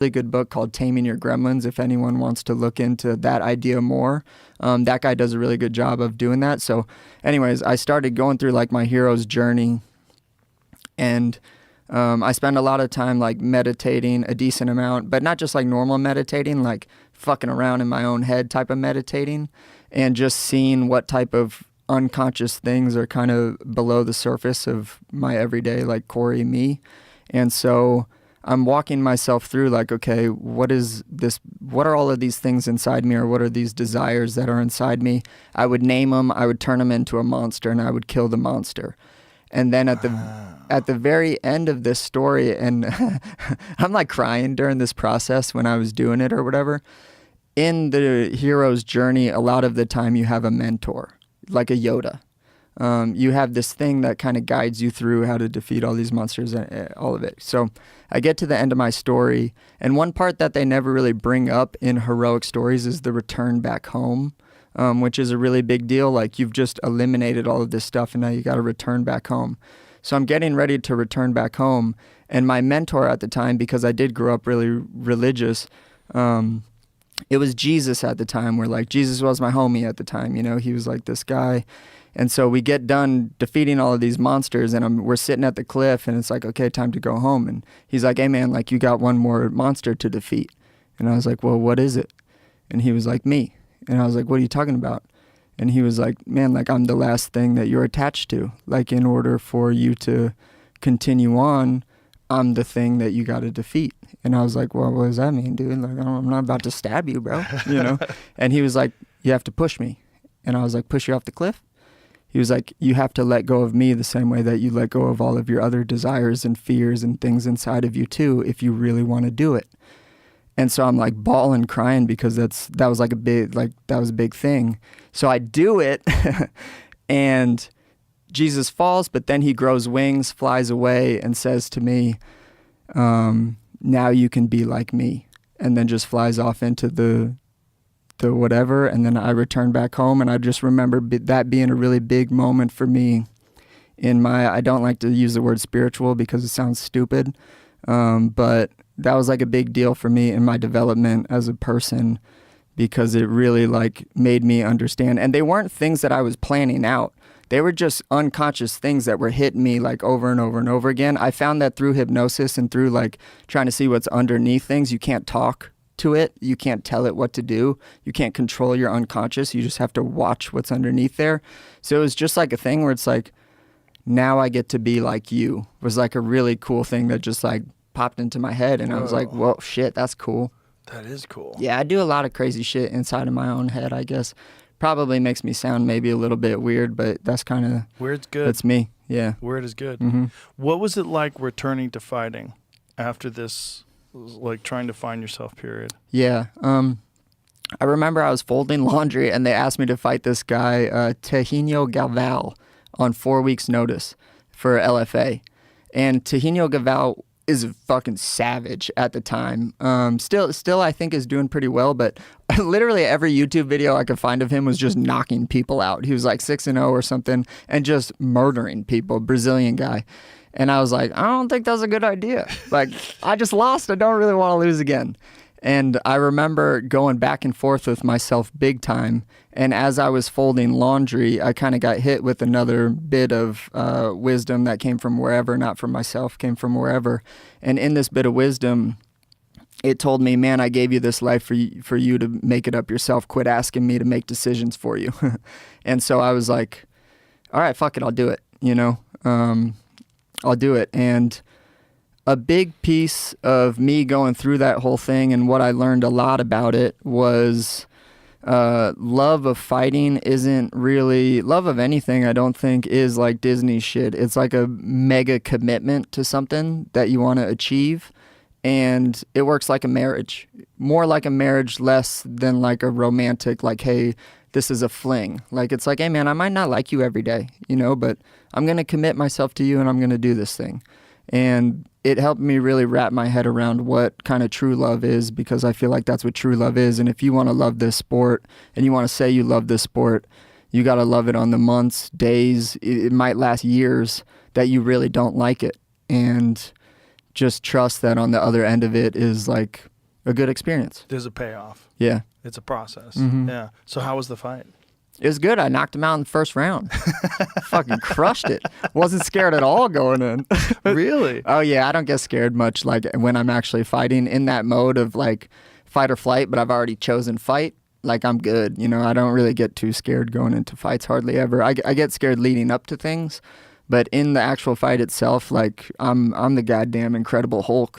really good book called Taming Your Gremlins if anyone wants to look into that idea more. That guy does a really good job of doing that. So anyways, I started going through like my hero's journey, and I spend a lot of time like meditating, a decent amount, but not just like normal meditating, like fucking around in my own head type of meditating, and just seeing what type of unconscious things are kind of below the surface of my everyday like Cory me. And so I'm walking myself through like, okay, what is this? What are all of these things inside me, or what are these desires that are inside me? I would name them, I would turn them into a monster, and I would kill the monster. And then at the very end of this story, and I'm like crying during this process when I was doing it or whatever. In the hero's journey, a lot of the time you have a mentor, like a Yoda. You have this thing that kind of guides you through how to defeat all these monsters and all of it. So I get to the end of my story, and one part that they never really bring up in heroic stories is the return back home, which is a really big deal. Like, you've just eliminated all of this stuff, and now you got to return back home. So I'm getting ready to return back home, and my mentor at the time, because I did grow up really religious, it was Jesus at the time, where like Jesus was my homie at the time, you know, he was like this guy. And so we get done defeating all of these monsters, and we're sitting at the cliff, and it's like, okay, time to go home. And he's like, hey man, like, you got one more monster to defeat. And I was like, well, what is it? And he was like, me. And I was like, what are you talking about? And he was like, man, like, I'm the last thing that you're attached to. Like, in order for you to continue on, I'm the thing that you got to defeat. And I was like, well, what does that mean, dude? Like, I'm not about to stab you, bro, you know? And he was like, you have to push me. And I was like, push you off the cliff? He was like, you have to let go of me the same way that you let go of all of your other desires and fears and things inside of you too, if you really want to do it. And so I'm like bawling, crying, because that was a big thing. So I do it and Jesus falls, but then he grows wings, flies away, and says to me, now you can be like me. And then just flies off into the whatever. And then I returned back home, and I just remember that being a really big moment for me in I don't like to use the word spiritual because it sounds stupid. But that was like a big deal for me in my development as a person, because it really like made me understand. And they weren't things that I was planning out. They were just unconscious things that were hitting me like over and over and over again. I found that through hypnosis and through like trying to see what's underneath things. You can't talk to it. You can't tell it what to do. You can't control your unconscious. You just have to watch what's underneath there. So it was just like a thing where it's like, now I get to be like you, was like a really cool thing that just like popped into my head. And I was like, whoa, shit, that's cool. That is cool. Yeah, I do a lot of crazy shit inside of my own head, I guess. Probably makes me sound maybe a little bit weird, but that's kind of... Weird's good. That's me, yeah. Weird is good. Mm-hmm. What was it like returning to fighting after this, like trying to find yourself period? Yeah, I remember I was folding laundry, and they asked me to fight this guy, Tehino Galval, on 4 weeks' notice for LFA. And Tehino Galval is a fucking savage at the time. Still I think is doing pretty well, but literally every YouTube video I could find of him was just knocking people out. He was like 6-0 or something and just murdering people, Brazilian guy. And I was like, I don't think that's a good idea. Like, I just lost. I don't really want to lose again. And I remember going back and forth with myself big time. And as I was folding laundry, I kind of got hit with another bit of wisdom that came from wherever, not from myself, came from wherever. And in this bit of wisdom, it told me, man, I gave you this life for you to make it up yourself. Quit asking me to make decisions for you. And so I was like, all right, fuck it, I'll do it. You know, I'll do it. And a big piece of me going through that whole thing, and what I learned a lot about it, was love of fighting isn't really love of anything. I don't think is like Disney shit. It's like a mega commitment to something that you want to achieve, and it works like a marriage, more like a marriage, less than like a romantic, like, hey, this is a fling. Like, it's like, hey man, I might not like you every day, you know, but I'm going to commit myself to you, and I'm going to do this thing. And it helped me really wrap my head around what kind of true love is, because I feel like that's what true love is. And if you want to love this sport, and you want to say you love this sport, you got to love it on the months, days, it might last years that you really don't like it. And just trust that on the other end of it is like a good experience. There's a payoff. Yeah. It's a process. Mhm. Yeah. So how was the fight? It was good. I knocked him out in the first round. Fucking crushed it. Wasn't scared at all going in. Really? Oh yeah, I don't get scared much like when I'm actually fighting in that mode of like fight or flight, but I've already chosen fight. Like I'm good, you know. I don't really get too scared going into fights hardly ever. I get scared leading up to things, but in the actual fight itself, like I'm the goddamn Incredible Hulk.